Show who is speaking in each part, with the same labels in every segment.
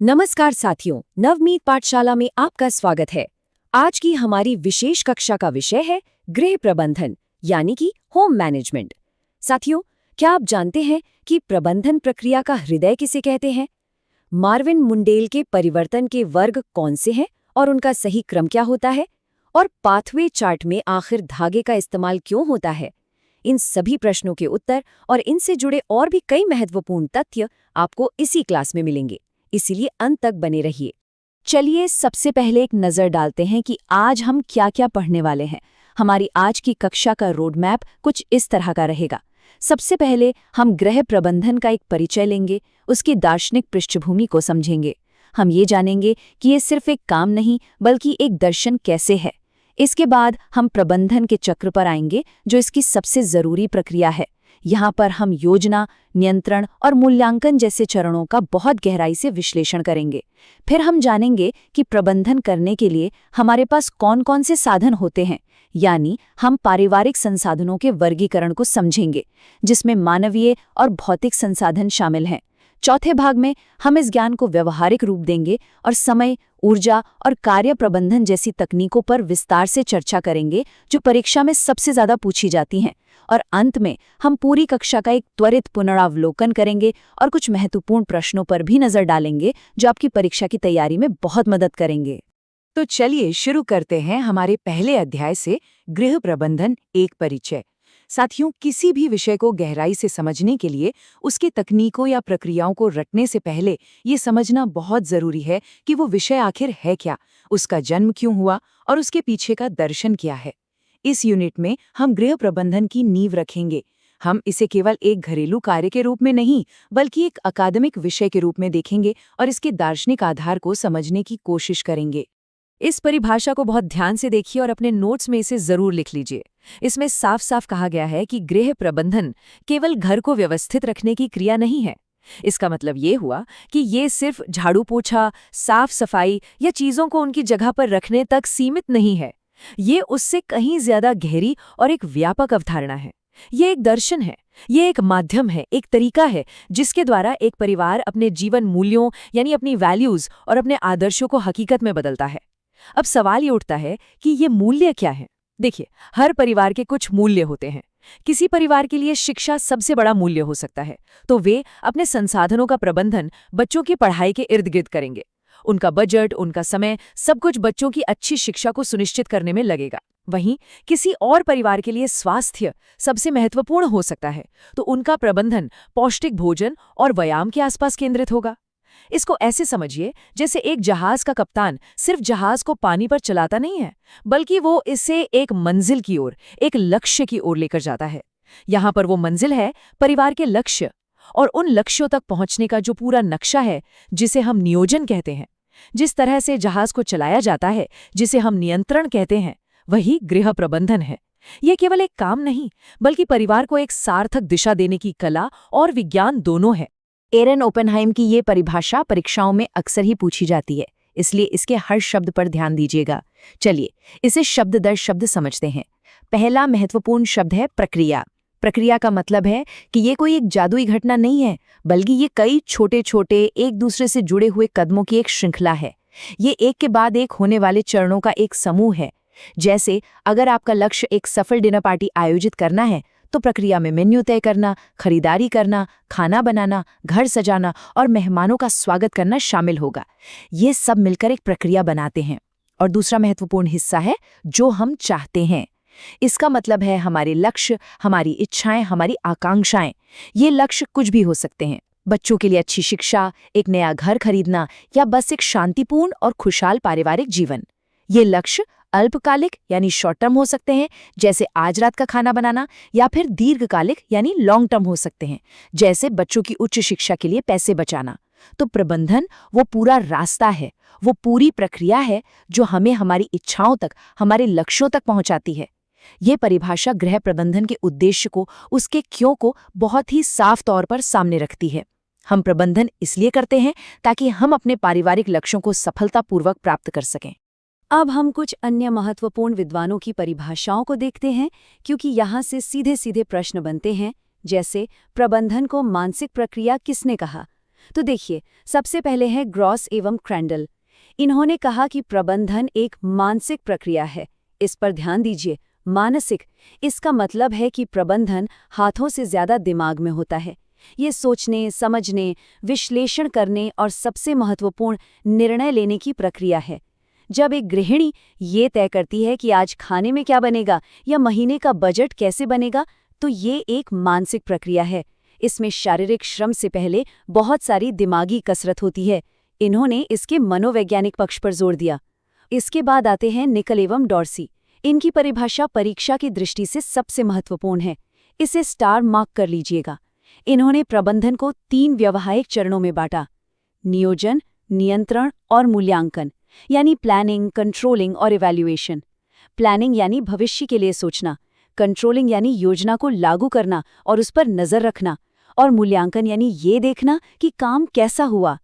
Speaker 1: नमस्कार साथियों, नवमीत पाठशाला में आपका स्वागत है। आज की हमारी विशेष कक्षा का विषय है गृह प्रबंधन यानी कि होम मैनेजमेंट। साथियों, क्या आप जानते हैं कि प्रबंधन प्रक्रिया का हृदय किसे कहते हैं? मार्विन मुंडेल के परिवर्तन के वर्ग कौन से हैं और उनका सही क्रम क्या होता है? और पाथवे चार्ट में आखिर धागे का इस्तेमाल क्यों होता है? इन सभी प्रश्नों के उत्तर और इनसे जुड़े और भी कई महत्वपूर्ण तथ्य आपको इसी क्लास में मिलेंगे, इसीलिए अंत तक बने रहिए। चलिए सबसे पहले एक नज़र डालते हैं कि आज हम क्या क्या पढ़ने वाले हैं। हमारी आज की कक्षा का रोड मैप कुछ इस तरह का रहेगा। सबसे पहले हम गृह प्रबंधन का एक परिचय लेंगे, उसकी दार्शनिक पृष्ठभूमि को समझेंगे। हम ये जानेंगे कि ये सिर्फ एक काम नहीं बल्कि एक दर्शन कैसे है। इसके बाद हम प्रबंधन के चक्र पर आएंगे, जो इसकी सबसे ज़रूरी प्रक्रिया है। यहाँ पर हम योजना, नियंत्रण और मूल्यांकन जैसे चरणों का बहुत गहराई से विश्लेषण करेंगे। फिर हम जानेंगे कि प्रबंधन करने के लिए हमारे पास कौन कौन से साधन होते हैं, यानी हम पारिवारिक संसाधनों के वर्गीकरण को समझेंगे, जिसमें मानवीय और भौतिक संसाधन शामिल हैं। चौथे भाग में हम इस ज्ञान को व्यवहारिक रूप देंगे और समय, ऊर्जा और कार्य प्रबंधन जैसी तकनीकों पर विस्तार से चर्चा करेंगे, जो परीक्षा में सबसे ज्यादा पूछी जाती हैं। और अंत में हम पूरी कक्षा का एक त्वरित पुनरावलोकन करेंगे और कुछ महत्वपूर्ण प्रश्नों पर भी नजर डालेंगे, जो आपकी परीक्षा की तैयारी में बहुत मदद करेंगे।
Speaker 2: तो चलिए शुरू करते हैं हमारे पहले अध्याय से, गृह प्रबंधन एक परिचय। साथियों, किसी भी विषय को गहराई से समझने के लिए उसके तकनीकों या प्रक्रियाओं को रटने से पहले ये समझना बहुत जरूरी है कि वो विषय आखिर है क्या, उसका जन्म क्यों हुआ और उसके पीछे का दर्शन क्या है। इस यूनिट में हम गृह प्रबंधन की नींव रखेंगे। हम इसे केवल एक घरेलू कार्य के रूप में नहीं, बल्कि एक अकादमिक विषय के रूप में देखेंगे और इसके दार्शनिक आधार को समझने की कोशिश करेंगे।
Speaker 1: इस परिभाषा को बहुत ध्यान से देखिए और अपने नोट्स में इसे जरूर लिख लीजिए। इसमें साफ साफ कहा गया है कि गृह प्रबंधन केवल घर को व्यवस्थित रखने की क्रिया नहीं है। इसका मतलब ये हुआ कि ये सिर्फ झाड़ू पोछा, साफ सफाई या चीजों को उनकी जगह पर रखने तक सीमित नहीं है। ये उससे कहीं ज्यादा गहरी और एक व्यापक अवधारणा है। ये एक दर्शन है, ये एक माध्यम है, एक तरीका है जिसके द्वारा एक परिवार अपने जीवन मूल्यों यानी अपनी वैल्यूज और अपने आदर्शों को हकीकत में बदलता है। अब सवाल ये उठता है कि ये मूल्य क्या है। देखिए, हर परिवार के कुछ मूल्य होते हैं। किसी परिवार के लिए शिक्षा सबसे बड़ा मूल्य हो सकता है, तो वे अपने संसाधनों का प्रबंधन बच्चों की पढ़ाई के इर्द गिर्द करेंगे। उनका बजट, उनका समय, सब कुछ बच्चों की अच्छी शिक्षा को सुनिश्चित करने में लगेगा। वहीं किसी और परिवार के लिए स्वास्थ्य सबसे महत्वपूर्ण हो सकता है, तो उनका प्रबंधन पौष्टिक भोजन और व्यायाम के आसपास केंद्रित होगा। इसको ऐसे समझिए जैसे एक जहाज का कप्तान सिर्फ जहाज को पानी पर चलाता नहीं है, बल्कि वो इसे एक मंजिल की ओर, एक लक्ष्य की ओर लेकर जाता है। यहाँ पर वो मंजिल है परिवार के लक्ष्य और उन लक्ष्यों तक पहुंचने का जो पूरा नक्शा है, जिसे हम नियोजन कहते हैं। जिस तरह से जहाज को चलाया जाता है, जिसे हम नियंत्रण कहते हैं, वही गृह प्रबंधन है। ये केवल एक काम नहीं, बल्कि परिवार को एक सार्थक दिशा देने की कला और विज्ञान दोनों है।
Speaker 2: एरन ओपेनहाइम की ये परिभाषा परीक्षाओं में अक्सर ही पूछी जाती है, इसलिए इसके हर शब्द पर ध्यान दीजिएगा। चलिए इसे शब्द दर शब्द समझते हैं। पहला महत्वपूर्ण शब्द है प्रक्रिया। प्रक्रिया का मतलब है कि ये कोई एक जादुई घटना नहीं है, बल्कि ये कई छोटे छोटे एक दूसरे से जुड़े हुए कदमों की एक श्रृंखला है। ये एक के बाद एक होने वाले चरणों का एक समूह है। जैसे अगर आपका लक्ष्य एक सफल डिनर पार्टी आयोजित करना है, तो प्रक्रिया में मेन्यू तय करना, खरीदारी करना, खाना बनाना, घर सजाना और मेहमानों का स्वागत करना शामिल होगा। ये सब मिलकर एक प्रक्रिया बनाते हैं। और दूसरा महत्वपूर्ण हिस्सा है जो हम चाहते हैं। इसका मतलब है हमारे लक्ष्य, हमारी इच्छाएं, हमारी आकांक्षाएं। ये लक्ष्य कुछ भी हो सकते हैं। बच्चों के लिए अच्छी शिक्षा, एक नया घर खरीदना या बस एक शांतिपूर्ण और खुशहाल पारिवारिक जीवन। ये लक्ष्य अल्पकालिक यानी शॉर्ट टर्म हो सकते हैं, जैसे आज रात का खाना बनाना, या फिर दीर्घकालिक यानी लॉन्ग टर्म हो सकते हैं, जैसे बच्चों की उच्च शिक्षा के लिए पैसे बचाना। तो प्रबंधन वो पूरा रास्ता है, वो पूरी प्रक्रिया है जो हमें हमारी इच्छाओं तक, हमारे लक्ष्यों तक पहुंचाती है। ये परिभाषा गृह प्रबंधन के उद्देश्य को, उसके क्यों को बहुत ही साफ तौर पर सामने रखती है। हम प्रबंधन इसलिए करते हैं ताकि हम अपने पारिवारिक लक्ष्यों को सफलतापूर्वक प्राप्त कर सकें।
Speaker 1: अब हम कुछ अन्य महत्वपूर्ण विद्वानों की परिभाषाओं को देखते हैं, क्योंकि यहाँ से सीधे सीधे प्रश्न बनते हैं, जैसे प्रबंधन को मानसिक प्रक्रिया किसने कहा? तो देखिए, सबसे पहले है ग्रॉस एवं क्रैंडल। इन्होंने कहा कि प्रबंधन एक मानसिक प्रक्रिया है। इस पर ध्यान दीजिए, मानसिक। इसका मतलब है कि प्रबंधन हाथों से ज्यादा दिमाग में होता है। ये सोचने, समझने, विश्लेषण करने और सबसे महत्वपूर्ण निर्णय लेने की प्रक्रिया है। जब एक गृहिणी ये तय करती है कि आज खाने में क्या बनेगा या महीने का बजट कैसे बनेगा, तो ये एक मानसिक प्रक्रिया है। इसमें शारीरिक श्रम से पहले बहुत सारी दिमागी कसरत होती है। इन्होंने इसके मनोवैज्ञानिक पक्ष पर जोर दिया। इसके बाद आते हैं निकल एवं डॉर्सी। इनकी परिभाषा परीक्षा की दृष्टि से सबसे महत्वपूर्ण है। इसे स्टार मार्क कर लीजिएगा। इन्होंने प्रबंधन को 3 व्यावहारिक चरणों में बांटा: नियोजन, नियंत्रण और मूल्यांकन, यानी प्लानिंग, कंट्रोलिंग और इवैल्यूएशन। प्लानिंग यानी भविष्य के लिए सोचना, कंट्रोलिंग यानी योजना को लागू करना और उस पर नजर रखना, और मूल्यांकन यानी ये देखना कि काम कैसा हुआ।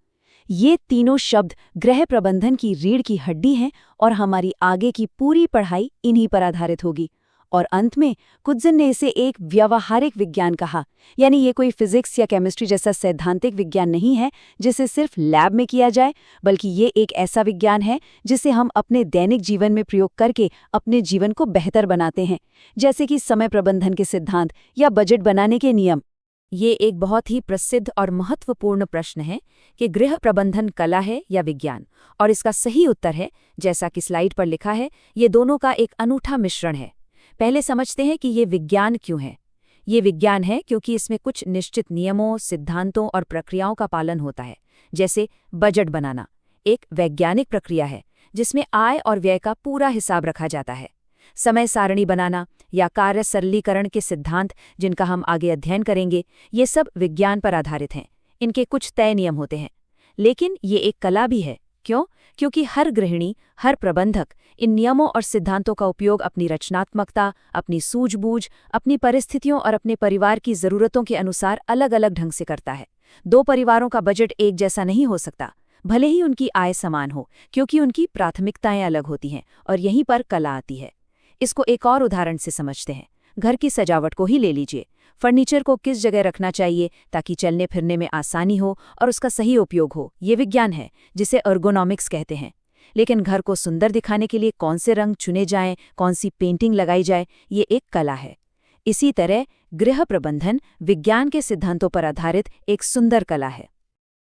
Speaker 1: ये तीनों शब्द गृह प्रबंधन की रीढ़ की हड्डी हैं और हमारी आगे की पूरी पढ़ाई इन्हीं पर आधारित होगी। और अंत में कुत्ज़न ने इसे एक व्यावहारिक विज्ञान कहा, यानी ये कोई फिजिक्स या केमिस्ट्री जैसा सैद्धांतिक विज्ञान नहीं है जिसे सिर्फ लैब में किया जाए, बल्कि ये एक ऐसा विज्ञान है जिसे हम अपने दैनिक जीवन में प्रयोग करके अपने जीवन को बेहतर बनाते हैं, जैसे कि समय प्रबंधन के सिद्धांत या बजट बनाने के नियम।
Speaker 2: ये एक बहुत ही प्रसिद्ध और महत्वपूर्ण प्रश्न है कि गृह प्रबंधन कला है या विज्ञान, और इसका सही उत्तर है, जैसा कि स्लाइड पर लिखा है, ये दोनों का एक अनूठा मिश्रण है। पहले समझते हैं कि ये विज्ञान क्यों है। ये विज्ञान है क्योंकि इसमें कुछ निश्चित नियमों, सिद्धांतों और प्रक्रियाओं का पालन होता है। जैसे बजट बनाना एक वैज्ञानिक प्रक्रिया है जिसमें आय और व्यय का पूरा हिसाब रखा जाता है। समय सारणी बनाना या कार्य सरलीकरण के सिद्धांत, जिनका हम आगे अध्ययन करेंगे, ये सब विज्ञान पर आधारित हैं। इनके कुछ तय नियम होते हैं, लेकिन ये एक कला भी है। क्यों? क्योंकि हर गृहिणी, हर प्रबंधक इन नियमों और सिद्धांतों का उपयोग अपनी रचनात्मकता, अपनी सूझबूझ, अपनी परिस्थितियों और अपने परिवार की ज़रूरतों के अनुसार अलग अलग ढंग से करता है। 2 परिवारों का बजट एक जैसा नहीं हो सकता, भले ही उनकी आय समान हो, क्योंकि उनकी प्राथमिकताएं अलग होती हैं, और यहीं पर कला आती है। इसको एक और उदाहरण से समझते हैं। घर की सजावट को ही ले लीजिए। फर्नीचर को किस जगह रखना चाहिए ताकि चलने फिरने में आसानी हो और उसका सही उपयोग हो, ये विज्ञान है जिसे एर्गोनॉमिक्स कहते हैं। लेकिन घर को सुंदर दिखाने के लिए कौन से रंग चुने जाएं, कौन सी पेंटिंग लगाई जाए, ये एक कला है। इसी तरह गृह प्रबंधन विज्ञान के सिद्धांतों पर आधारित एक सुंदर कला है।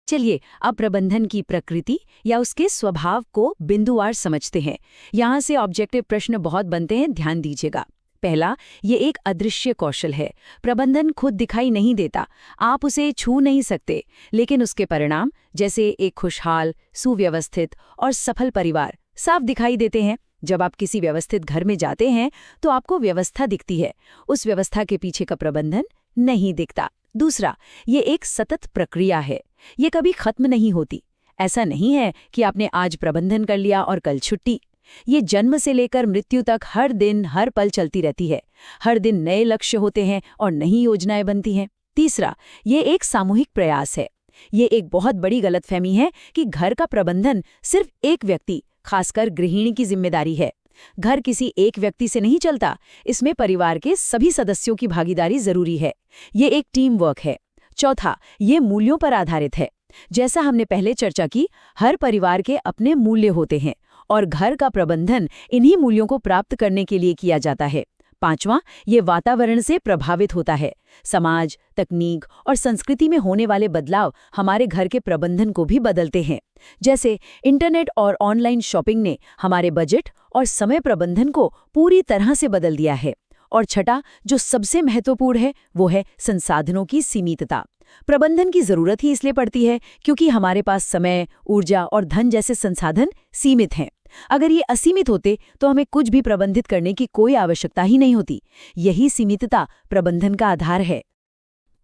Speaker 2: चलिए अब प्रबंधन की प्रकृति या उसके स्वभाव को बिंदुवार समझते हैं। यहाँ से ऑब्जेक्टिव प्रश्न बहुत बनते हैं, ध्यान दीजिएगा। पहला, ये एक अदृश्य कौशल है। प्रबंधन खुद दिखाई नहीं देता, आप उसे छू नहीं सकते, लेकिन उसके परिणाम, जैसे एक खुशहाल, सुव्यवस्थित और सफल परिवार, साफ दिखाई देते हैं। जब आप किसी व्यवस्थित घर में जाते हैं तो आपको व्यवस्था दिखती है, उस व्यवस्था के पीछे का प्रबंधन नहीं दिखता। दूसरा, ये एक सतत प्रक्रिया है, ये कभी खत्म नहीं होती। ऐसा नहीं है कि आपने आज प्रबंधन कर लिया और कल छुट्टी। ये जन्म से लेकर मृत्यु तक हर दिन, हर पल चलती रहती है। हर दिन नए लक्ष्य होते हैं और नई योजनाएं बनती हैं। तीसरा, ये एक सामूहिक प्रयास है। ये एक बहुत बड़ी गलतफहमी है कि घर का प्रबंधन सिर्फ एक व्यक्ति, खासकर गृहिणी की जिम्मेदारी है। घर किसी एक व्यक्ति से नहीं चलता, इसमें परिवार के सभी सदस्यों की भागीदारी जरूरी है। ये एक टीम वर्क है। चौथा, ये मूल्यों पर आधारित है। जैसा हमने पहले चर्चा की, हर परिवार के अपने मूल्य होते हैं और घर का प्रबंधन इन्हीं मूल्यों को प्राप्त करने के लिए किया जाता है। पांचवां, ये वातावरण से प्रभावित होता है। समाज, तकनीक और संस्कृति में होने वाले बदलाव हमारे घर के प्रबंधन को भी बदलते हैं। जैसे इंटरनेट और ऑनलाइन शॉपिंग ने हमारे बजट और समय प्रबंधन को पूरी तरह से बदल दिया है। और छठा, जो सबसे महत्वपूर्ण है, वो है संसाधनों की सीमितता। प्रबंधन की जरूरत ही इसलिए पड़ती है क्योंकि हमारे पास समय, ऊर्जा और धन जैसे संसाधन सीमित हैं। अगर ये असीमित होते तो हमें कुछ भी प्रबंधित करने की कोई आवश्यकता ही नहीं होती। यही सीमितता प्रबंधन का आधार है।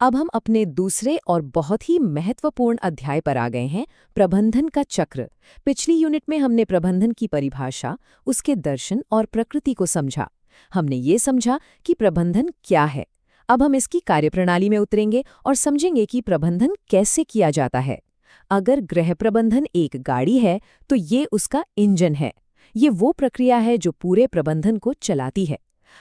Speaker 1: अब हम अपने दूसरे और बहुत ही महत्वपूर्ण अध्याय पर आ गए हैं, प्रबंधन का चक्र। पिछली यूनिट में हमने प्रबंधन की परिभाषा, उसके दर्शन और प्रकृति को समझा। हमने ये समझा कि प्रबंधन क्या है। अब हम इसकी कार्यप्रणाली में उतरेंगे और समझेंगे कि प्रबंधन कैसे किया जाता है। अगर गृह प्रबंधन एक गाड़ी है तो ये उसका इंजन है। ये वो प्रक्रिया है जो पूरे प्रबंधन को चलाती है।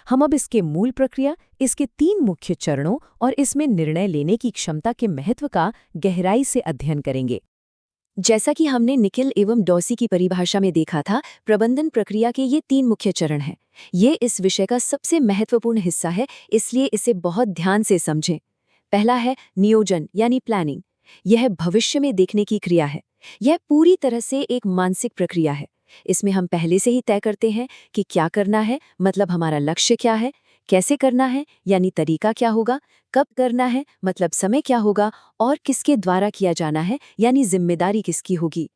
Speaker 2: हम अब इसके मूल प्रक्रिया, इसके 3 मुख्य चरणों और इसमें निर्णय लेने की क्षमता के महत्व का गहराई से अध्ययन करेंगे।
Speaker 1: जैसा कि हमने निखिल एवं डॉसी की परिभाषा में देखा था, प्रबंधन प्रक्रिया के ये 3 मुख्य चरण हैं। ये इस विषय का सबसे महत्वपूर्ण हिस्सा है, इसलिए इसे बहुत ध्यान से समझें। पहला है नियोजन यानी प्लानिंग। यह भविष्य में देखने की क्रिया है। यह पूरी तरह से एक मानसिक प्रक्रिया है। इसमें हम पहले से ही तय करते हैं कि क्या करना है, मतलब हमारा लक्ष्य क्या है, कैसे करना है यानी तरीका क्या होगा, कब करना है मतलब समय क्या होगा, और किसके द्वारा किया जाना है यानी जिम्मेदारी किसकी होगी।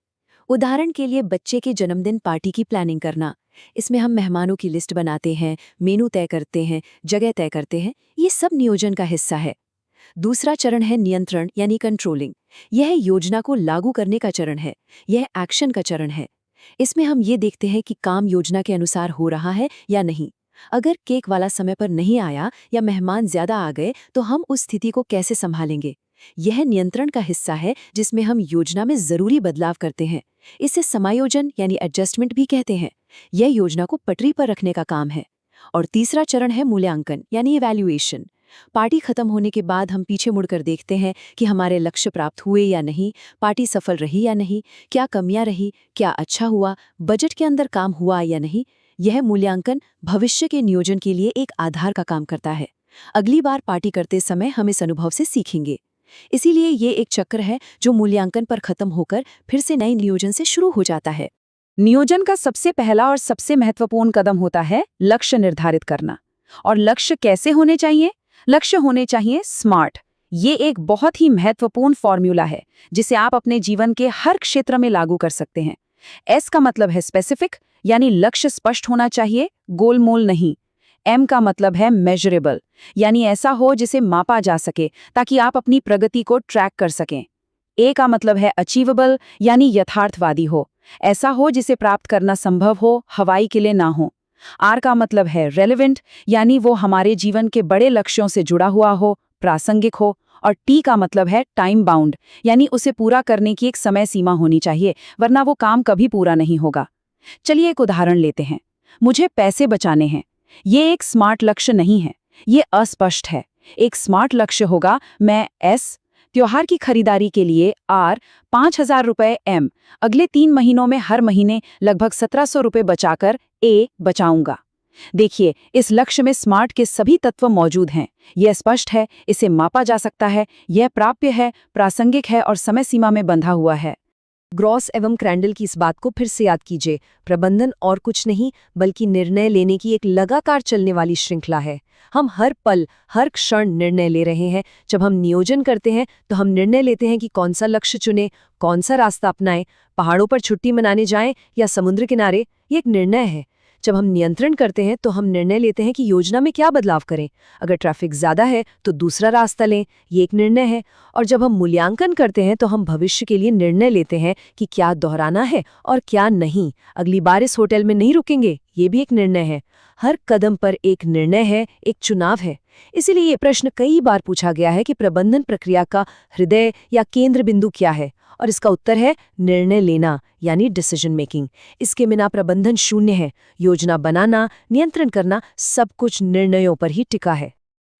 Speaker 1: उदाहरण के लिए बच्चे के जन्मदिन पार्टी की प्लानिंग करना। इसमें हम मेहमानों की लिस्ट बनाते हैं, मेनू तय करते हैं, जगह तय करते हैं। ये सब नियोजन का हिस्सा है। दूसरा चरण है नियंत्रण यानी कंट्रोलिंग। यह योजना को लागू करने का चरण है। यह एक्शन का चरण है। इसमें हम ये देखते हैं कि काम योजना के अनुसार हो रहा है या नहीं। अगर केक वाला समय पर नहीं आया या मेहमान ज्यादा आ गए तो हम उस स्थिति को कैसे संभालेंगे। यह नियंत्रण का हिस्सा है जिसमें हम योजना में जरूरी बदलाव करते हैं। इसे समायोजन यानी एडजस्टमेंट भी कहते हैं। यह योजना को पटरी पर रखने का काम है। और तीसरा चरण है मूल्यांकन यानी इवैल्यूएशन। पार्टी खत्म होने के बाद हम पीछे मुड़कर देखते हैं कि हमारे लक्ष्य प्राप्त हुए या नहीं, पार्टी सफल रही या नहीं, क्या कमियां रही, क्या अच्छा हुआ, बजट के अंदर काम हुआ या नहीं। यह मूल्यांकन भविष्य के नियोजन के लिए एक आधार का काम करता है। अगली बार पार्टी करते समय हम इस अनुभव से सीखेंगे। इसीलिए ये एक चक्र है जो मूल्यांकन पर खत्म होकर फिर से नए नियोजन से शुरू हो जाता है।
Speaker 2: नियोजन का सबसे पहला और सबसे महत्वपूर्ण कदम होता है लक्ष्य निर्धारित करना। और लक्ष्य कैसे होने चाहिए? लक्ष्य होने चाहिए स्मार्ट। ये एक बहुत ही महत्वपूर्ण फॉर्मूला है जिसे आप अपने जीवन के हर क्षेत्र में लागू कर सकते हैं। एस का मतलब है स्पेसिफिक, यानी लक्ष्य स्पष्ट होना चाहिए, गोलमोल नहीं। एम का मतलब है मेजरेबल, यानी ऐसा हो जिसे मापा जा सके ताकि आप अपनी प्रगति को ट्रैक कर सकें। ए का मतलब है अचीवेबल, यानी यथार्थवादी हो, ऐसा हो जिसे प्राप्त करना संभव हो, हवाई किले ना हो। आर का मतलब है रेलेवेंट, यानी वो हमारे जीवन के बड़े लक्ष्यों से जुड़ा हुआ हो, प्रासंगिक हो। और टी का मतलब है टाइम बाउंड, यानी उसे पूरा करने की एक समय सीमा होनी चाहिए, वरना वो काम कभी पूरा नहीं होगा। चलिए एक उदाहरण लेते हैं। मुझे पैसे बचाने हैं। ये एक स्मार्ट लक्ष्य नहीं है, ये अस्पष्ट है। एक स्मार्ट लक्ष्य होगा मैं एस, त्योहार की खरीदारी के लिए आर, 5,000 रुपए एम, अगले 3 महीनों में हर महीने लगभग 1,700 रुपए बचाकर ए बचाऊंगा। देखिए, इस लक्ष्य में स्मार्ट के सभी तत्व मौजूद हैं। यह स्पष्ट है, इसे मापा जा सकता है, यह प्राप्य है, प्रासंगिक है और समय सीमा में बंधा हुआ है।
Speaker 1: ग्रॉस एवं क्रैंडल की इस बात को फिर से याद कीजिए। प्रबंधन और कुछ नहीं बल्कि निर्णय लेने की एक लगातार चलने वाली श्रृंखला है। हम हर पल, हर क्षण निर्णय ले रहे हैं। जब हम नियोजन करते हैं तो हम निर्णय लेते हैं कि कौन सा लक्ष्य चुनें, कौन सा रास्ता अपनाएं, पहाड़ों पर छुट्टी मनाने जाएं या समुद्र किनारे। ये एक निर्णय है। जब हम नियंत्रण करते हैं तो हम निर्णय लेते हैं कि योजना में क्या बदलाव करें। अगर ट्रैफिक ज्यादा है तो दूसरा रास्ता लें, ये एक निर्णय है। और जब हम मूल्यांकन करते हैं तो हम भविष्य के लिए निर्णय लेते हैं कि क्या दोहराना है और क्या नहीं। अगली बार इस होटल में नहीं रुकेंगे, ये भी एक निर्णय है। हर कदम पर एक निर्णय है, एक चुनाव है। इसीलिए ये प्रश्न कई बार पूछा गया है कि प्रबंधन प्रक्रिया का हृदय या केंद्र बिंदु क्या है, और इसका उत्तर है निर्णय लेना यानी डिसीजन मेकिंग। इसके बिना प्रबंधन शून्य है। योजना बनाना, नियंत्रण करना, सब कुछ निर्णयों पर ही टिका है।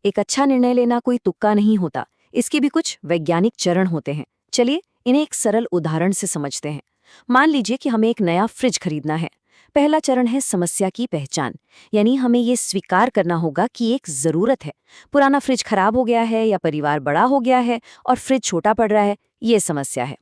Speaker 1: एक अच्छा निर्णय लेना कोई तुक्का नहीं होता, इसके भी कुछ वैज्ञानिक चरण होते हैं। चलिए इन्हें एक सरल उदाहरण से समझते हैं। मान लीजिए कि हमें एक नया फ्रिज खरीदना है। पहला चरण है समस्या की पहचान, यानी हमें ये स्वीकार करना होगा कि एक जरूरत है। पुराना फ्रिज खराब हो गया है या परिवार बड़ा हो गया है और फ्रिज छोटा पड़ रहा है, ये समस्या है।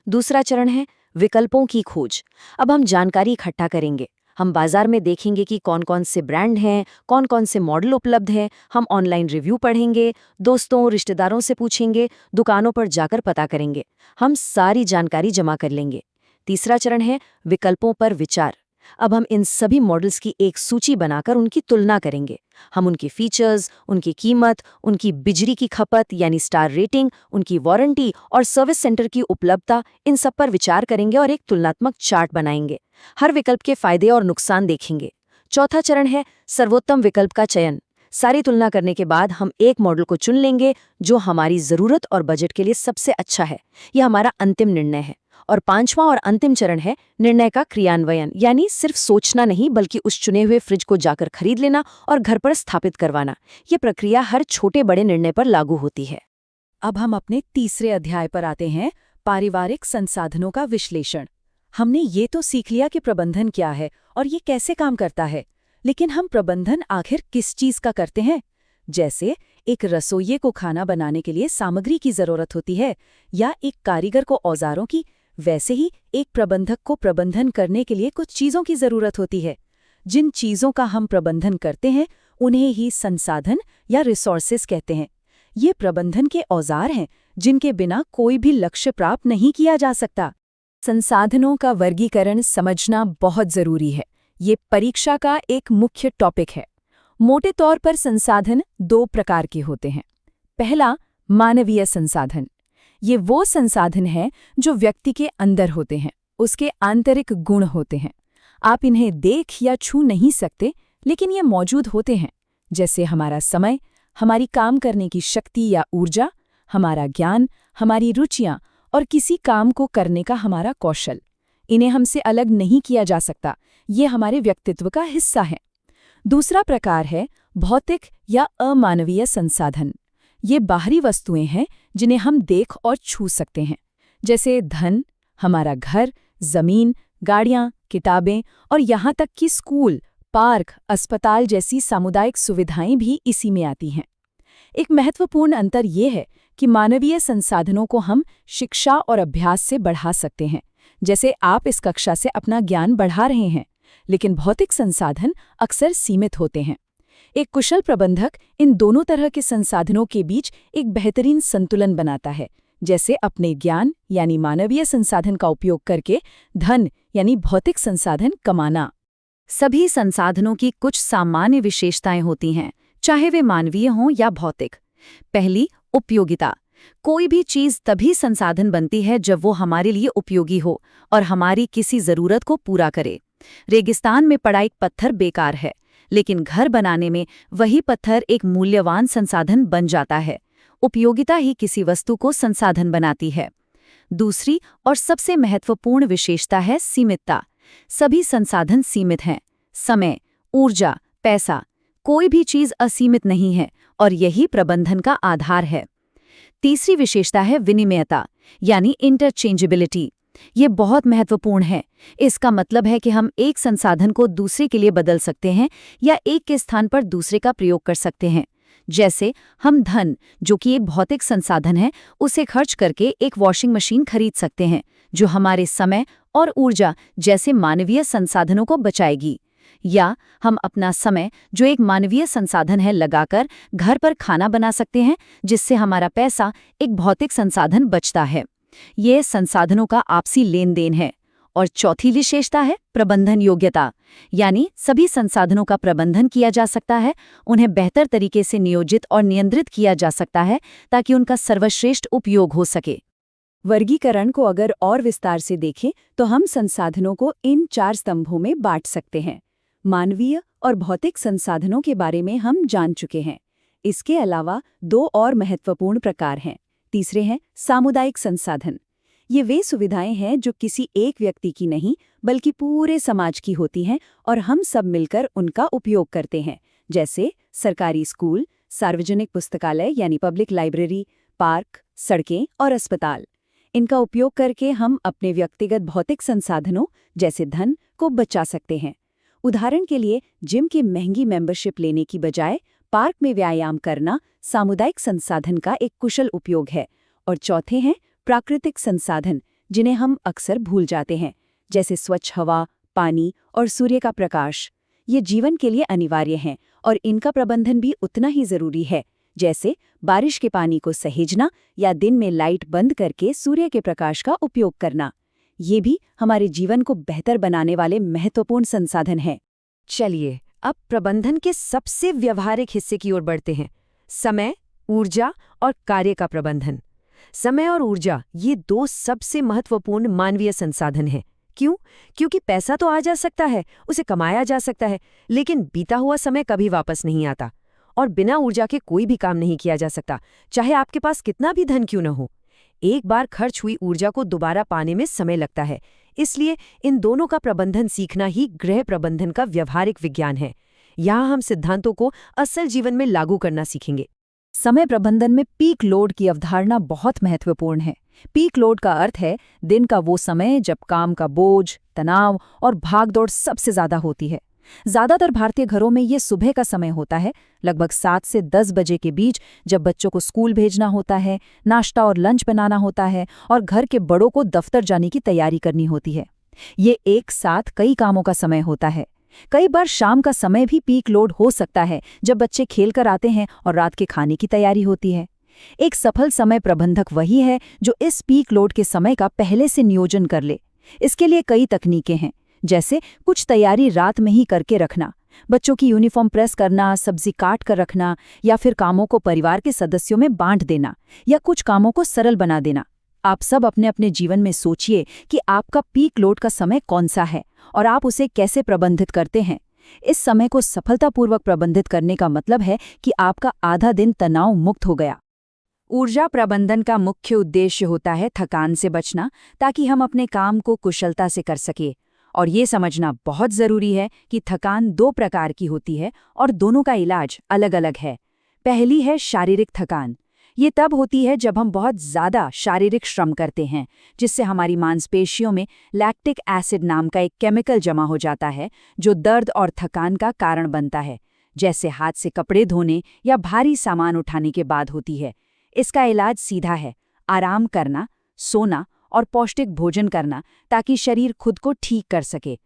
Speaker 1: दूसरा चरण है विकल्पों की खोज। अब हम जानकारी इकट्ठा करेंगे। हम बाजार में देखेंगे कि कौन कौन से ब्रांड हैं, कौन कौन से मॉडल उपलब्ध हैं। हम ऑनलाइन रिव्यू पढ़ेंगे, दोस्तों रिश्तेदारों से पूछेंगे, दुकानों पर जाकर पता करेंगे। हम सारी जानकारी जमा कर लेंगे। तीसरा चरण है विकल्पों पर विचार। अब हम इन सभी मॉडल्स की एक सूची बनाकर उनकी तुलना करेंगे। हम उनकी फीचर्स, उनकी कीमत, उनकी बिजली की खपत यानी स्टार रेटिंग, उनकी वारंटी और सर्विस सेंटर की उपलब्धता, इन सब पर विचार करेंगे और एक तुलनात्मक चार्ट बनाएंगे। हर विकल्प के फायदे और नुकसान देखेंगे। चौथा चरण है सर्वोत्तम विकल्प का चयन। सारी तुलना करने के बाद हम एक मॉडल को चुन लेंगे जो हमारी जरूरत और बजट के लिए सबसे अच्छा है। यह हमारा अंतिम निर्णय है।
Speaker 2: और पांचवां और अंतिम चरण है निर्णय का क्रियान्वयन, यानी सिर्फ सोचना नहीं बल्कि उस चुने हुए फ्रिज को जाकर खरीद लेना और घर पर स्थापित करवाना। ये प्रक्रिया हर छोटे बड़े निर्णय पर लागू होती है।
Speaker 1: अब हम अपने तीसरे अध्याय पर आते हैं, पारिवारिक संसाधनों का विश्लेषण। हमने ये तो सीख लिया कि प्रबंधन क्या है और ये कैसे काम करता है, लेकिन हम प्रबंधन आखिर किस चीज का करते हैं? जैसे एक रसोइये को खाना बनाने के लिए सामग्री की जरूरत होती है या एक कारीगर को औजारों की, वैसे ही एक प्रबंधक को प्रबंधन करने के लिए कुछ चीजों की जरूरत होती है। जिन चीजों का हम प्रबंधन करते हैं उन्हें ही संसाधन या रिसोर्सेस कहते हैं। ये प्रबंधन के औजार हैं जिनके बिना कोई भी लक्ष्य प्राप्त नहीं किया जा सकता। संसाधनों का वर्गीकरण समझना बहुत जरूरी है। ये परीक्षा का एक मुख्य टॉपिक है। मोटे तौर पर संसाधन दो प्रकार के होते हैं। पहला, मानवीय संसाधन। ये वो संसाधन है जो व्यक्ति के अंदर होते हैं, उसके आंतरिक गुण होते हैं। आप इन्हें देख या छू नहीं सकते, लेकिन ये मौजूद होते हैं, जैसे हमारा समय, हमारी काम करने की शक्ति या ऊर्जा, हमारा ज्ञान, हमारी रुचियां और किसी काम को करने का हमारा कौशल। इन्हें हमसे अलग नहीं किया जा सकता, ये हमारे व्यक्तित्व का हिस्सा है। दूसरा प्रकार है भौतिक या अमानवीय संसाधन। ये बाहरी वस्तुएं हैं जिन्हें हम देख और छू सकते हैं, जैसे धन, हमारा घर, जमीन, गाड़ियां, किताबें और यहाँ तक कि स्कूल, पार्क, अस्पताल जैसी सामुदायिक सुविधाएं भी इसी में आती हैं। एक महत्वपूर्ण अंतर ये है कि मानवीय संसाधनों को हम शिक्षा और अभ्यास से बढ़ा सकते हैं, जैसे आप इस कक्षा से अपना ज्ञान बढ़ा रहे हैं, लेकिन भौतिक संसाधन अक्सर सीमित होते हैं। एक कुशल प्रबंधक इन दोनों तरह के संसाधनों के बीच एक बेहतरीन संतुलन बनाता है, जैसे अपने ज्ञान यानी मानवीय संसाधन का उपयोग करके धन यानी भौतिक संसाधन कमाना।
Speaker 2: सभी संसाधनों की कुछ सामान्य विशेषताएं होती हैं, चाहे वे मानवीय हों या भौतिक। पहली, उपयोगिता। कोई भी चीज तभी संसाधन बनती है जब वो हमारे लिए उपयोगी हो और हमारी किसी जरूरत को पूरा करे। रेगिस्तान में पड़ा एक पत्थर बेकार है, लेकिन घर बनाने में वही पत्थर एक मूल्यवान संसाधन बन जाता है। उपयोगिता ही किसी वस्तु को संसाधन बनाती है। दूसरी और सबसे महत्वपूर्ण विशेषता है सीमितता। सभी संसाधन सीमित हैं। समय, ऊर्जा, पैसा, कोई भी चीज असीमित नहीं है और यही प्रबंधन का आधार है। तीसरी विशेषता है विनिमयता, यानी इंटरचेंजेबिलिटी। ये बहुत महत्वपूर्ण है। इसका मतलब है कि हम एक संसाधन को दूसरे के लिए बदल सकते हैं या एक के स्थान पर दूसरे का प्रयोग कर सकते हैं। जैसे हम धन, जो कि एक भौतिक संसाधन है, उसे खर्च करके एक वॉशिंग मशीन खरीद सकते हैं, जो हमारे समय और ऊर्जा जैसे मानवीय संसाधनों को बचाएगी। या हम अपना समय, जो एक मानवीय संसाधन है, लगाकर घर पर खाना बना सकते हैं, जिससे हमारा पैसा एक भौतिक संसाधन बचता है। ये संसाधनों का आपसी लेन देन है। और चौथी विशेषता है प्रबंधन योग्यता, यानी सभी संसाधनों का प्रबंधन किया जा सकता है, उन्हें बेहतर तरीके से नियोजित और नियंत्रित किया जा सकता है ताकि उनका सर्वश्रेष्ठ उपयोग हो सके।
Speaker 1: वर्गीकरण को अगर और विस्तार से देखें तो हम संसाधनों को इन 4 स्तंभों में बांट सकते हैं। मानवीय और भौतिक संसाधनों के बारे में हम जान चुके हैं। इसके अलावा 2 और महत्वपूर्ण प्रकार हैं। तीसरे हैं सामुदायिक संसाधन। ये वे सुविधाएं हैं जो किसी एक व्यक्ति की नहीं बल्कि पूरे समाज की होती हैं और हम सब मिलकर उनका उपयोग करते हैं, जैसे सरकारी स्कूल, सार्वजनिक पुस्तकालय यानी पब्लिक लाइब्रेरी, पार्क, सड़कें और अस्पताल। इनका उपयोग करके हम अपने व्यक्तिगत भौतिक संसाधनों जैसे धन को बचा सकते हैं। उदाहरण के लिए जिम की महंगी मेंबरशिप लेने की बजाय पार्क में व्यायाम करना सामुदायिक संसाधन का एक कुशल उपयोग है। और चौथे हैं प्राकृतिक संसाधन, जिन्हें हम अक्सर भूल जाते हैं, जैसे स्वच्छ हवा, पानी और सूर्य का प्रकाश। ये जीवन के लिए अनिवार्य हैं और इनका प्रबंधन भी उतना ही जरूरी है, जैसे बारिश के पानी को सहेजना या दिन में लाइट बंद करके सूर्य के प्रकाश का उपयोग करना। ये भी हमारे जीवन को बेहतर बनाने वाले महत्वपूर्ण संसाधन हैं।
Speaker 2: चलिए अब प्रबंधन के सबसे व्यवहारिक हिस्से की ओर बढ़ते हैं, समय, ऊर्जा और कार्य का प्रबंधन। समय और ऊर्जा ये 2 सबसे महत्वपूर्ण मानवीय संसाधन हैं। क्यों? क्योंकि पैसा तो आ जा सकता है, उसे कमाया जा सकता है, लेकिन बीता हुआ समय कभी वापस नहीं आता और बिना ऊर्जा के कोई भी काम नहीं किया जा सकता, चाहे आपके पास कितना भी धन क्यों न हो। एक बार खर्च हुई ऊर्जा को दोबारा पाने में समय लगता है। इसलिए इन दोनों का प्रबंधन सीखना ही गृह प्रबंधन का व्यवहारिक विज्ञान है। यहाँ हम सिद्धांतों को असल जीवन में लागू करना सीखेंगे।
Speaker 1: समय प्रबंधन में पीक लोड की अवधारणा बहुत महत्वपूर्ण है। पीक लोड का अर्थ है दिन का वो समय जब काम का बोझ, तनाव और भागदौड़ सबसे ज्यादा होती है। ज्यादातर भारतीय घरों में ये सुबह का समय होता है, लगभग 7 से 10 बजे के बीच, जब बच्चों को स्कूल भेजना होता है, नाश्ता और लंच बनाना होता है और घर के बड़ों को दफ्तर जाने की तैयारी करनी होती है। ये एक साथ कई कामों का समय होता है। कई बार शाम का समय भी पीक लोड हो सकता है, जब बच्चे खेल कर आते हैं और रात के खाने की तैयारी होती है। एक सफल समय प्रबंधक वही है जो इस पीक लोड के समय का पहले से नियोजन कर ले। इसके लिए कई तकनीकें हैं, जैसे कुछ तैयारी रात में ही करके रखना, बच्चों की यूनिफॉर्म प्रेस करना, सब्जी काट कर रखना, या फिर कामों को परिवार के सदस्यों में बांट देना, या कुछ कामों को सरल बना देना। आप सब अपने अपने जीवन में सोचिए कि आपका पीक लोड का समय कौन सा है और आप उसे कैसे प्रबंधित करते हैं। इस समय को सफलतापूर्वक प्रबंधित करने का मतलब है कि आपका आधा दिन तनाव मुक्त हो गया। ऊर्जा प्रबंधन का मुख्य उद्देश्य होता है थकान से बचना, ताकि हम अपने काम को कुशलता से कर सके। और ये समझना बहुत ज़रूरी है कि थकान 2 प्रकार की होती है और दोनों का इलाज अलग अलग है। पहली है शारीरिक थकान। ये तब होती है जब हम बहुत ज़्यादा शारीरिक श्रम करते हैं, जिससे हमारी मांसपेशियों में लैक्टिक एसिड नाम का एक केमिकल जमा हो जाता है, जो दर्द और थकान का कारण बनता है, जैसे हाथ से कपड़े धोने या भारी सामान उठाने के बाद होती है। इसका इलाज सीधा है, आराम करना, सोना और पौष्टिक भोजन करना, ताकि शरीर खुद को ठीक कर सके।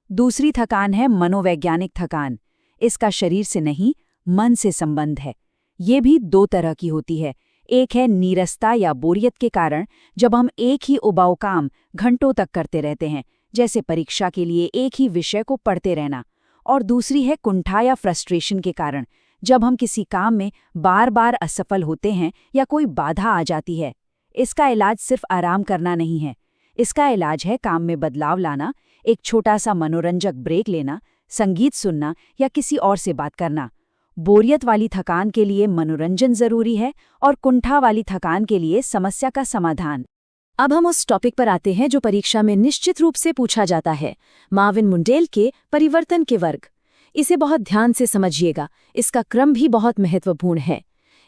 Speaker 1: दूसरी थकान है मनोवैज्ञानिक थकान। इसका शरीर से नहीं, मन से संबंध है। ये भी 2 तरह की होती है। एक है नीरसता या बोरियत के कारण, जब हम एक ही उबाऊ काम घंटों तक करते रहते हैं, जैसे परीक्षा के लिए एक ही विषय को पढ़ते रहना। और दूसरी है कुंठा या फ्रस्ट्रेशन के कारण, जब हम किसी काम में बार बार असफल होते हैं या कोई बाधा आ जाती है। इसका इलाज सिर्फ आराम करना नहीं है, इसका इलाज है काम में बदलाव लाना, एक छोटा सा मनोरंजक ब्रेक लेना, संगीत सुनना या किसी और से बात करना। बोरियत वाली थकान के लिए मनोरंजन जरूरी है और कुंठा वाली थकान के लिए समस्या का समाधान। अब हम उस टॉपिक पर आते हैं जो परीक्षा में निश्चित रूप से पूछा जाता है, मार्विन मुंडेल के परिवर्तन के वर्ग। इसे बहुत ध्यान से समझिएगा, इसका क्रम भी बहुत महत्वपूर्ण है।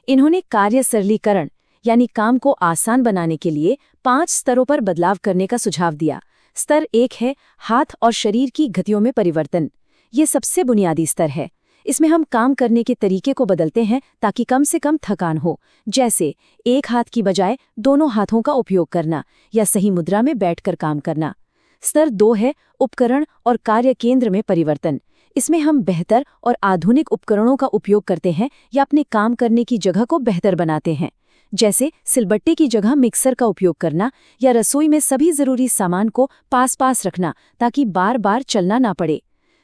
Speaker 1: इन्होंने कार्य सरलीकरण यानी काम को आसान बनाने के लिए 5 स्तरों पर बदलाव करने का सुझाव दिया। स्तर 1 है हाथ और शरीर की गतियों में परिवर्तन। ये सबसे बुनियादी स्तर है। इसमें हम काम करने के तरीके को बदलते हैं ताकि कम से कम थकान हो, जैसे एक हाथ की बजाय दोनों हाथों का उपयोग करना या सही मुद्रा में बैठकर काम करना। स्तर 2 है उपकरण और कार्य केंद्र में परिवर्तन। इसमें हम बेहतर और आधुनिक उपकरणों का उपयोग करते हैं या अपने काम करने की जगह को बेहतर बनाते हैं, जैसे सिलबट्टे की जगह मिक्सर का उपयोग करना या रसोई में सभी जरूरी सामान को पास पास रखना ताकि बार बार चलना ना पड़े।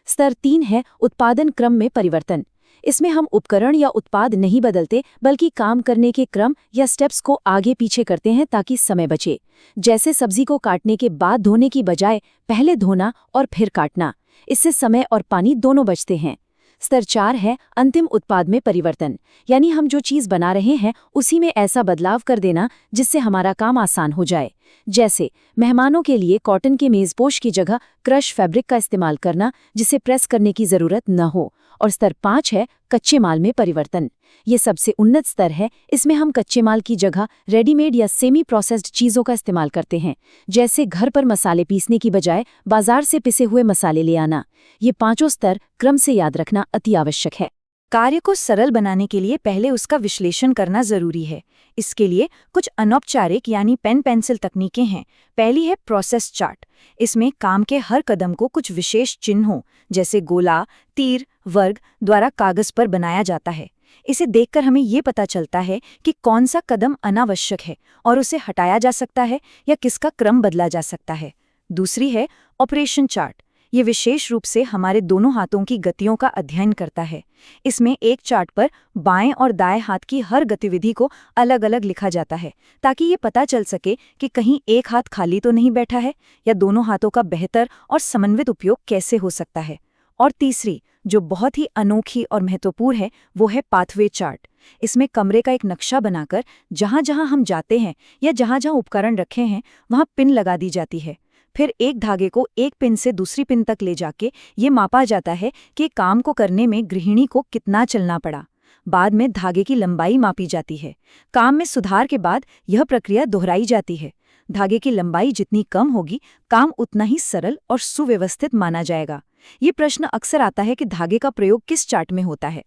Speaker 1: स्तर 3 है उत्पादन क्रम में परिवर्तन। इसमें हम उपकरण या उत्पाद नहीं बदलते, बल्कि काम करने के क्रम या स्टेप्स को आगे पीछे करते हैं ताकि समय बचे, जैसे सब्जी को काटने के बाद धोने की बजाय पहले धोना और फिर काटना। इससे समय और पानी दोनों बचते हैं। स्तर 4 है अंतिम उत्पाद में परिवर्तन, यानी हम जो चीज़ बना रहे हैं उसी में ऐसा बदलाव कर देना जिससे हमारा काम आसान हो जाए, जैसे मेहमानों के लिए कॉटन के मेज़पोश की जगह क्रश फैब्रिक का इस्तेमाल करना जिसे प्रेस करने की ज़रूरत न हो। और स्तर 5 है कच्चे माल में परिवर्तन। ये सबसे उन्नत स्तर है। इसमें हम कच्चे माल की जगह रेडीमेड या सेमी प्रोसेस्ड चीज़ों का इस्तेमाल करते हैं, जैसे घर पर मसाले पीसने की बजाय बाजार से पिसे हुए मसाले ले आना। ये 5 स्तर क्रम से याद रखना अति आवश्यक है। कार्य को सरल बनाने के लिए पहले उसका विश्लेषण करना जरूरी है। इसके लिए कुछ अनौपचारिक यानी पेन पेंसिल तकनीकें हैं। पहली है प्रोसेस चार्ट। इसमें काम के हर कदम को कुछ विशेष चिन्हों जैसे गोला, तीर, वर्ग द्वारा कागज पर बनाया जाता है। इसे देखकर हमें ये पता चलता है कि कौन सा कदम अनावश्यक है और उसे हटाया जा सकता है या किसका क्रम बदला जा सकता है। दूसरी है ऑपरेशन चार्ट। ये विशेष रूप से हमारे दोनों हाथों की गतियों का अध्ययन करता है। इसमें एक चार्ट पर बाएं और दाएं हाथ की हर गतिविधि को अलग अलग लिखा जाता है ताकि ये पता चल सके कि कहीं एक हाथ खाली तो नहीं बैठा है या दोनों हाथों का बेहतर और समन्वित उपयोग कैसे हो सकता है। और तीसरी
Speaker 3: जो बहुत ही अनोखी और महत्वपूर्ण है वो है पाथवे चार्ट। इसमें कमरे का एक नक्शा बनाकर जहाँ जहाँ हम जाते हैं या जहाँ जहाँ उपकरण रखे हैं वहाँ पिन लगा दी जाती है। फिर एक धागे को एक पिन से दूसरी पिन तक ले जाके ये मापा जाता है कि काम को करने में गृहिणी को कितना चलना पड़ा। बाद में धागे की लंबाई मापी जाती है। काम में सुधार के बाद यह प्रक्रिया दोहराई जाती है। धागे की लंबाई जितनी कम होगी, काम उतना ही सरल और सुव्यवस्थित माना जाएगा। ये प्रश्न अक्सर आता है कि धागे का प्रयोग किस चार्ट में होता है।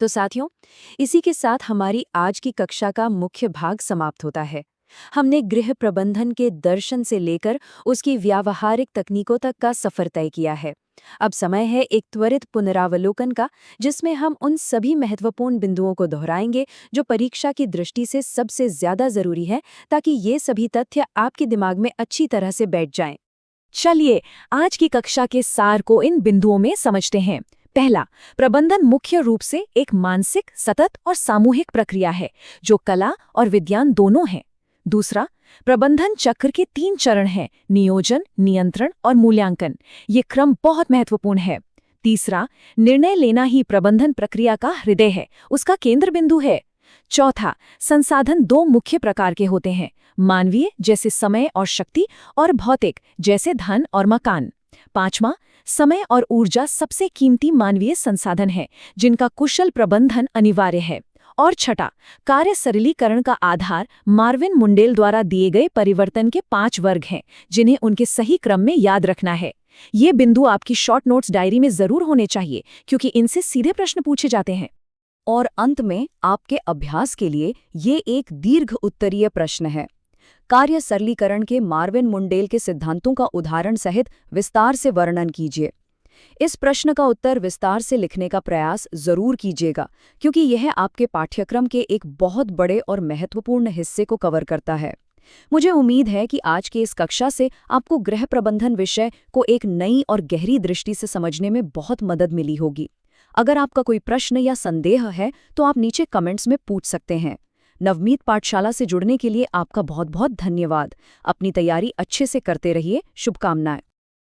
Speaker 1: तो साथियों, इसी के साथ हमारी आज की कक्षा का मुख्य भाग समाप्त होता है। हमने गृह प्रबंधन के दर्शन से लेकर उसकी व्यावहारिक तकनीकों तक का सफर तय किया है। अब समय है एक त्वरित पुनरावलोकन का, जिसमें हम उन सभी महत्वपूर्ण बिंदुओं को दोहराएंगे जो परीक्षा की दृष्टि से सबसे ज्यादा जरूरी है, ताकि ये सभी तथ्य आपके दिमाग में अच्छी तरह से बैठ जाएं। चलिए आज की कक्षा के सार को इन बिंदुओं में समझते हैं। पहला, प्रबंधन मुख्य रूप से एक मानसिक, सतत और सामूहिक प्रक्रिया है जो कला और विज्ञान दोनों है। दूसरा, प्रबंधन चक्र के 3 चरण हैं: नियोजन, नियंत्रण और मूल्यांकन। ये क्रम बहुत महत्वपूर्ण है। तीसरा, निर्णय लेना ही प्रबंधन प्रक्रिया का हृदय है, उसका केंद्र बिंदु है। चौथा, संसाधन 2 मुख्य प्रकार के होते हैं: मानवीय जैसे समय और शक्ति, और भौतिक जैसे धन और मकान। पांचवा, समय और ऊर्जा सबसे कीमती मानवीय संसाधन है जिनका कुशल प्रबंधन अनिवार्य है। और छठा, कार्य सरलीकरण का आधार मार्विन मुंडेल द्वारा दिए गए परिवर्तन के 5 वर्ग हैं जिन्हें उनके सही क्रम में याद रखना है। ये बिंदु आपकी शॉर्ट नोट्स डायरी में जरूर होने चाहिए, क्योंकि इनसे सीधे प्रश्न पूछे जाते हैं।
Speaker 2: और अंत में आपके अभ्यास के लिए ये एक दीर्घ उत्तरीय प्रश्न है। कार्य सरलीकरण के मार्विन मुंडेल के सिद्धांतों का उदाहरण सहित विस्तार से वर्णन कीजिए। इस प्रश्न का उत्तर विस्तार से लिखने का प्रयास जरूर कीजिएगा, क्योंकि यह आपके पाठ्यक्रम के एक बहुत बड़े और महत्वपूर्ण हिस्से को कवर करता है। मुझे उम्मीद है कि आज की इस कक्षा से आपको गृह प्रबंधन विषय को एक नई और गहरी दृष्टि से समझने में बहुत मदद मिली होगी। अगर आपका कोई प्रश्न या संदेह है तो आप नीचे कमेंट्स में पूछ सकते हैं। नवमीत पाठशाला से जुड़ने के लिए आपका बहुत बहुत धन्यवाद। अपनी तैयारी अच्छे से करते रहिए। शुभकामनाएं।